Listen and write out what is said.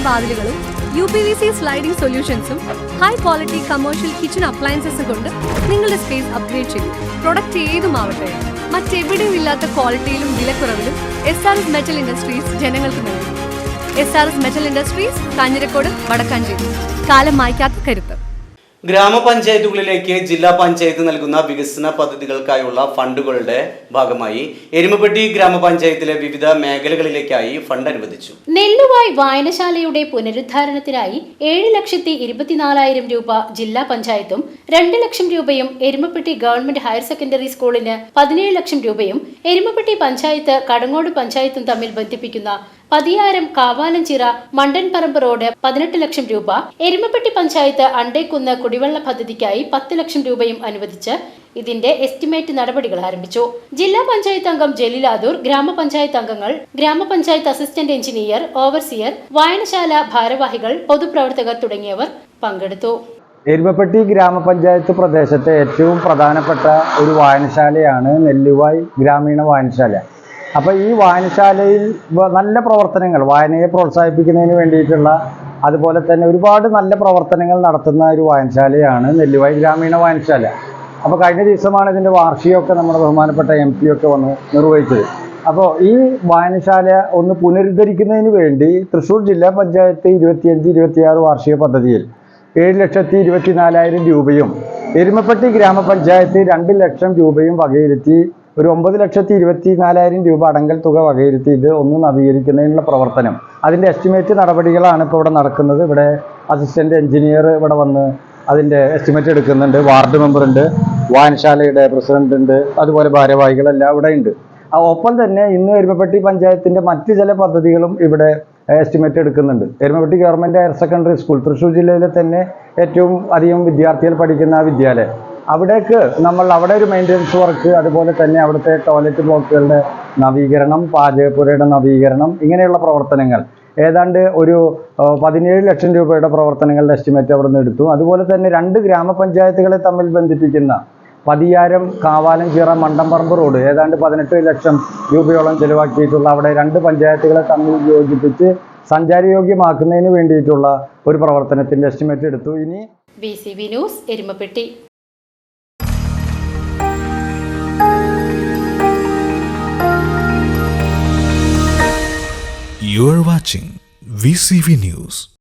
വാതിലുകളും UPVC sliding സൊല്യൂഷൻസും high quality commercial kitchen അപ്ലയൻസസും കൊണ്ട് നിങ്ങളുടെ സ്പേസ് അപ്ഗ്രേഡ് ചെയ്യും. പ്രൊഡക്റ്റ് ഏതുമാവട്ടെ, മറ്റെവിടെയും ഇല്ലാത്ത ക്വാളിറ്റിയിലും വിലക്കുറവിലും SRS മെറ്റൽ ഇൻഡസ്ട്രീസ് ജനങ്ങൾക്ക് നൽകും. SRS metal industries, Kanjirakode, Vadakkanchery. കാലം മായ്ക്കാത്ത കരുത്ത്. ഗ്രാമപഞ്ചായത്തുകളിലേക്ക് ജില്ലാ പഞ്ചായത്ത് നൽകുന്ന വികസന പദ്ധതികൾക്കായുള്ള ഫണ്ടുകളുടെ ഭാഗമായി എരുമപ്പെട്ടി ഗ്രാമപഞ്ചായത്തിലെ വിവിധ മേഖലകളിലേക്കായി ഫണ്ട് അനുവദിച്ചു. നെല്ലുവായ് വായനശാലയുടെ പുനരുദ്ധാരണത്തിനായി 7,24,000 രൂപ ജില്ലാ പഞ്ചായത്തും 2 ലക്ഷം രൂപയും എരുമപ്പെട്ടി ഗവൺമെന്റ് ഹയർ സെക്കൻഡറി സ്കൂളിന് 17 ലക്ഷം രൂപയും എരുമപ്പെട്ടി പഞ്ചായത്ത് കടങ്ങോട് പഞ്ചായത്തും തമ്മിൽ ബന്ധിപ്പിക്കുന്ന പതിയാരം കാവാലഞ്ചിറ മണ്ടൻപറമ്പ് റോഡ് 18 ലക്ഷം രൂപ, എരുമപ്പെട്ടി പഞ്ചായത്ത് അണ്ടേക്കുന്ന് കുടിവെള്ള പദ്ധതിക്കായി 10 ലക്ഷം രൂപയും അനുവദിച്ച് ഇതിന്റെ എസ്റ്റിമേറ്റ് നടപടികൾ ആരംഭിച്ചു. ജില്ലാ പഞ്ചായത്ത് അംഗം ജലീലാദൂർ, ഗ്രാമപഞ്ചായത്ത് അംഗങ്ങൾ, ഗ്രാമപഞ്ചായത്ത് അസിസ്റ്റന്റ് എഞ്ചിനീയർ, ഓവർസിയർ, വായനശാല ഭാരവാഹികൾ, പൊതുപ്രവർത്തകർ തുടങ്ങിയവർ പങ്കെടുത്തു. എരുമപ്പെട്ടി ഗ്രാമപഞ്ചായത്ത് പ്രദേശത്തെ ഏറ്റവും പ്രധാനപ്പെട്ട ഒരു വായനശാലയാണ് നെല്ലുവായ് ഗ്രാമീണ വായനശാല. അപ്പോൾ ഈ വായനശാലയിൽ നല്ല പ്രവർത്തനങ്ങൾ, വായനയെ പ്രോത്സാഹിപ്പിക്കുന്നതിന് വേണ്ടിയിട്ടുള്ള അതുപോലെ തന്നെ ഒരുപാട് നല്ല പ്രവർത്തനങ്ങൾ നടത്തുന്ന ഒരു വായനശാലയാണ് നെല്ലുവായ് ഗ്രാമീണ വായനശാല. അപ്പോൾ കഴിഞ്ഞ ദിവസമാണ് ഇതിൻ്റെ വാർഷികമൊക്കെ നമ്മുടെ ബഹുമാനപ്പെട്ട MP ഒക്കെ വന്ന് നിർവഹിച്ചത്. അപ്പോൾ ഈ വായനശാല ഒന്ന് പുനരുദ്ധരിക്കുന്നതിന് വേണ്ടി തൃശ്ശൂർ ജില്ലാ പഞ്ചായത്ത് 25-26 വാർഷിക പദ്ധതിയിൽ 7,24,000 രൂപയും എരുമപ്പെട്ടി ഗ്രാമപഞ്ചായത്ത് 2 ലക്ഷം രൂപയും വകയിരുത്തി ഒരു 9,24,000 രൂപ അടങ്കൽ തുക വകയിരുത്തി ഇത് ഒന്ന് നവീകരിക്കുന്നതിനുള്ള പ്രവർത്തനം, അതിൻ്റെ എസ്റ്റിമേറ്റ് നടപടികളാണ് ഇപ്പോൾ ഇവിടെ നടക്കുന്നത്. ഇവിടെ അസിസ്റ്റന്റ് എഞ്ചിനീയർ ഇവിടെ വന്ന് അതിൻ്റെ എസ്റ്റിമേറ്റ് എടുക്കുന്നുണ്ട്. വാർഡ് മെമ്പറുണ്ട്, വായനശാലയുടെ പ്രസിഡന്റ് ഉണ്ട്, അതുപോലെ ഭാരവാഹികളെല്ലാം ഇവിടെ ഉണ്ട്. ഒപ്പം തന്നെ ഇന്ന് എരുമപ്പെട്ടി പഞ്ചായത്തിൻ്റെ മറ്റ് ചില പദ്ധതികളും ഇവിടെ എസ്റ്റിമേറ്റ് എടുക്കുന്നുണ്ട്. Erumapetty government higher secondary school Thrissur ജില്ലയിലെ തന്നെ ഏറ്റവും അധികം വിദ്യാർത്ഥികൾ പഠിക്കുന്ന വിദ്യാലയം, അവിടേക്ക് അവിടെ ഒരു മെയിൻ്റനൻസ് വർക്ക്, അതുപോലെ തന്നെ അവിടുത്തെ ടോയ്ലറ്റ് ബ്ലോക്കുകളുടെ നവീകരണം, പാചകപ്പുരയുടെ നവീകരണം, ഇങ്ങനെയുള്ള പ്രവർത്തനങ്ങൾ ഏതാണ്ട് ഒരു 17 ലക്ഷം രൂപയുടെ പ്രവർത്തനങ്ങളുടെ എസ്റ്റിമേറ്റ് അവിടെ നിന്ന് എടുത്തു. അതുപോലെ തന്നെ 2 ഗ്രാമപഞ്ചായത്തുകളെ തമ്മിൽ ബന്ധിപ്പിക്കുന്ന പതിയാരം കാവാലഞ്ചിറ മണ്ടംപറമ്പ് റോഡ് ഏതാണ്ട് 18 ലക്ഷം രൂപയോളം ചെലവാക്കിയിട്ടുള്ള അവിടെ 2 പഞ്ചായത്തുകളെ തമ്മിൽ യോജിപ്പിച്ച് സഞ്ചാരയോഗ്യമാക്കുന്നതിന് വേണ്ടിയിട്ടുള്ള ഒരു പ്രവർത്തനത്തിൻ്റെ എസ്റ്റിമേറ്റ് എടുത്തു. ഇനി BCB news, Erumapetty. You are watching VCV News.